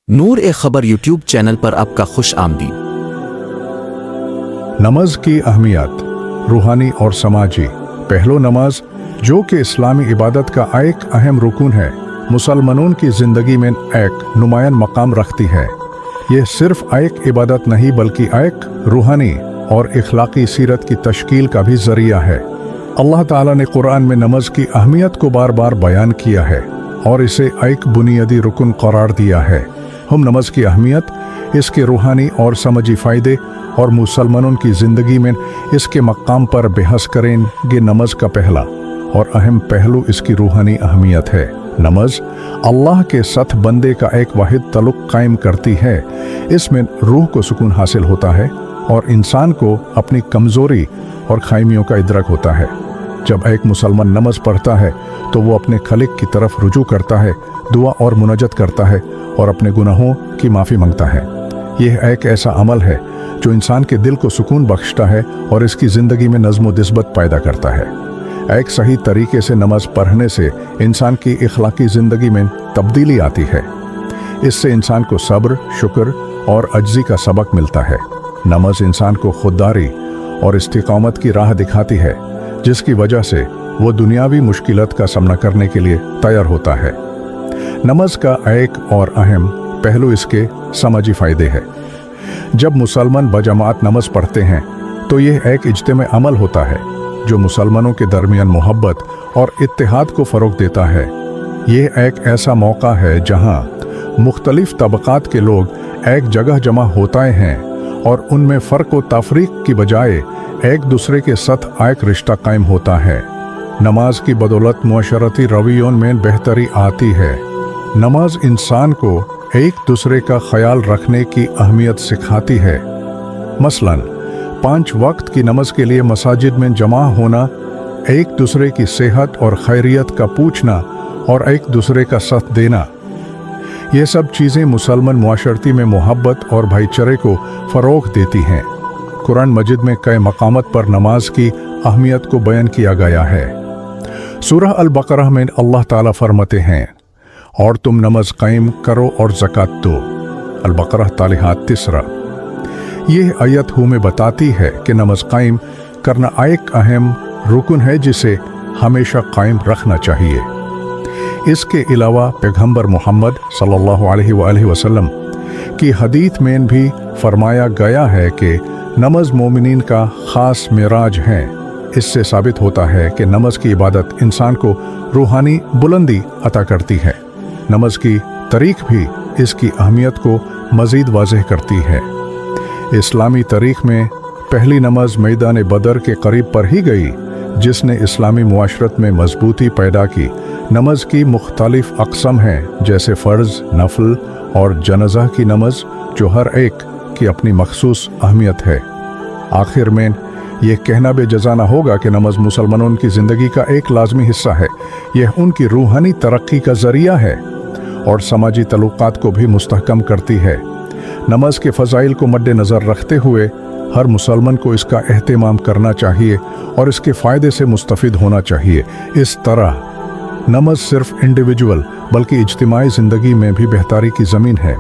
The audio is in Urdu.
نور اے خبر یوٹیوب چینل پر آپ کا خوش آمدید۔ نماز کی اہمیت روحانی اور سماجی پہلو نماز جو کہ اسلامی عبادت کا ایک اہم رکن ہے مسلمانوں کی زندگی میں ایک نمایاں مقام رکھتی ہے۔ یہ صرف ایک عبادت نہیں بلکہ ایک روحانی اور اخلاقی سیرت کی تشکیل کا بھی ذریعہ ہے۔ اللہ تعالیٰ نے قرآن میں نماز کی اہمیت کو بار بار بیان کیا ہے اور اسے ایک بنیادی رکن قرار دیا ہے۔ ہم نماز کی اہمیت، اس کے روحانی اور سماجی فائدے اور مسلمانوں کی زندگی میں اس کے مقام پر بحث کریں گے۔ نماز کا پہلا اور اہم پہلو اس کی روحانی اہمیت ہے۔ نماز اللہ کے ساتھ بندے کا ایک واحد تعلق قائم کرتی ہے۔ اس میں روح کو سکون حاصل ہوتا ہے اور انسان کو اپنی کمزوری اور خامیوں کا ادراک ہوتا ہے۔ جب ایک مسلمان نماز پڑھتا ہے تو وہ اپنے خالق کی طرف رجوع کرتا ہے، دعا اور مناجات کرتا ہے اور اپنے گناہوں کی معافی مانگتا ہے۔ یہ ایک ایسا عمل ہے جو انسان کے دل کو سکون بخشتا ہے اور اس کی زندگی میں نظم و ضبط پیدا کرتا ہے۔ ایک صحیح طریقے سے نماز پڑھنے سے انسان کی اخلاقی زندگی میں تبدیلی آتی ہے۔ اس سے انسان کو صبر، شکر اور عجزی کا سبق ملتا ہے۔ نماز انسان کو خودداری اور استقامت کی راہ دکھاتی ہے، جس کی وجہ سے وہ دنیاوی مشکلات کا سامنا کرنے کے لیے تیار ہوتا ہے۔ نماز کا ایک اور اہم پہلو اس کے سماجی فائدے ہے۔ جب مسلمان بجماعت نماز پڑھتے ہیں تو یہ ایک اجتماعی عمل ہوتا ہے جو مسلمانوں کے درمیان محبت اور اتحاد کو فروغ دیتا ہے۔ یہ ایک ایسا موقع ہے جہاں مختلف طبقات کے لوگ ایک جگہ جمع ہوتے ہیں اور ان میں فرق و تفریق کی بجائے ایک دوسرے کے ساتھ ایک رشتہ قائم ہوتا ہے۔ نماز کی بدولت معاشرتی رویوں میں بہتری آتی ہے۔ نماز انسان کو ایک دوسرے کا خیال رکھنے کی اہمیت سکھاتی ہے۔ مثلاً 5 وقت کی نماز کے لیے مساجد میں جمع ہونا، ایک دوسرے کی صحت اور خیریت کا پوچھنا اور ایک دوسرے کا ساتھ دینا، یہ سب چیزیں مسلمان معاشرتی میں محبت اور بھائی چارے کو فروغ دیتی ہیں۔ قرآن مجید میں کئی مقامات پر نماز کی اہمیت کو بیان کیا گیا ہے۔ سورہ البقرہ میں اللہ تعالیٰ فرماتے ہیں، اور تم نماز قائم کرو اور زکوٰۃ دو۔ البقرہ تعلیمات 3۔ یہ آیت ہمیں بتاتی ہے کہ نماز قائم کرنا ایک اہم رکن ہے جسے ہمیشہ قائم رکھنا چاہیے۔ اس کے علاوہ پیغمبر محمد صلی اللہ علیہ وآلہ وسلم کی حدیث میں بھی فرمایا گیا ہے کہ نماز مومنین کا خاص معراج ہے۔ اس سے ثابت ہوتا ہے کہ نماز کی عبادت انسان کو روحانی بلندی عطا کرتی ہے۔ نماز کی تاریخ بھی اس کی اہمیت کو مزید واضح کرتی ہے۔ اسلامی تاریخ میں پہلی نماز میدان بدر کے قریب پر ہی گئی، جس نے اسلامی معاشرت میں مضبوطی پیدا کی۔ نماز کی مختلف اقسام ہیں، جیسے فرض، نفل اور جنازہ کی نماز، جو ہر ایک کی اپنی مخصوص اہمیت ہے۔ آخر میں یہ کہنا بے جزا نہ ہوگا کہ نماز مسلمانوں کی زندگی کا ایک لازمی حصہ ہے۔ یہ ان کی روحانی ترقی کا ذریعہ ہے اور سماجی تعلقات کو بھی مستحکم کرتی ہے۔ نماز کے فضائل کو مد نظر رکھتے ہوئے ہر مسلمان کو اس کا اہتمام کرنا چاہیے اور اس کے فائدے سے مستفید ہونا چاہیے۔ اس طرح نماز صرف انڈیویجول بلکہ اجتماعی زندگی میں بھی بہتری کی زمین ہے۔